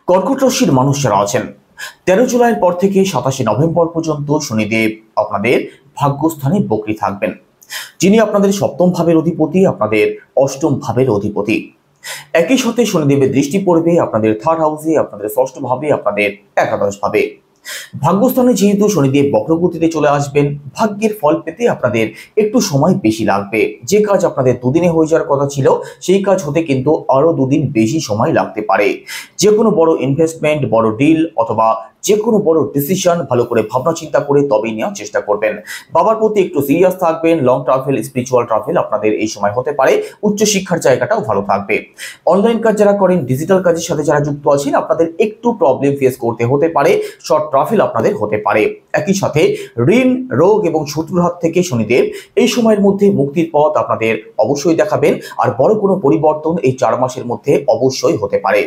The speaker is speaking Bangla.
কর্কট রাশির মানুষ যারা আছেন 13 জুলাইয়ের পর থেকে 27 নভেম্বর পর্যন্ত শনিদেব আপনাদের ভাগ্যস্থানে বকরি থাকবেন, যিনি আপনাদের সপ্তম ভাবের অধিপতি, আপনাদের অষ্টম ভাবের অধিপতি। একই সাথে শনিদেবের দৃষ্টি পড়বে আপনাদের থার্ড হাউসে, আপনাদের ষষ্ঠ ভাবে, আপনাদের একাদশ ভাবে। ভাগ্যস্থানে যেহেতু শনিদেব বক্রগতিতে চলে আসবেন, ভাগ্যের ফল পেতে আপনাদের একটু সময় বেশি লাগবে। যে কাজ আপনাদের দুদিনে হয়ে যাওয়ার কথা ছিল, সেই কাজ হতে কিন্তু আরো দুদিন বেশি সময় লাগতে পারে। যে কোনো বড় ইনভেস্টমেন্ট, বড় ডিল অথবা যে কোনো বড় ডিসিশন ভালো করে ভাবনা চিন্তা করে তবেই নেওয়ার চেষ্টা করবেন। বাবার প্রতি একটু সিরিয়াস থাকবেন। লং ট্রাভেল, স্পিরিচুয়াল ট্রাভেল আপনাদের এই সময় হতে পারে। উচ্চশিক্ষার জায়গাটাও ভালো থাকবে। অনলাইন কাজ যারা করেন, ডিজিটাল কাজের সাথে যারা যুক্ত আছেন, আপনাদের একটু প্রবলেম ফেস করতে হতে পারে। শর্ট ট্রাভেল আপনাদের হতে পারে। একই সাথে ঋণ, রোগ এবং শত্রুর হাত থেকে শনিদেব এই সময়ের মধ্যে মুক্তির পথ আপনাদের অবশ্যই দেখাবেন। আর বড় কোনো পরিবর্তন এই 4 মাসের মধ্যে অবশ্যই হতে পারে।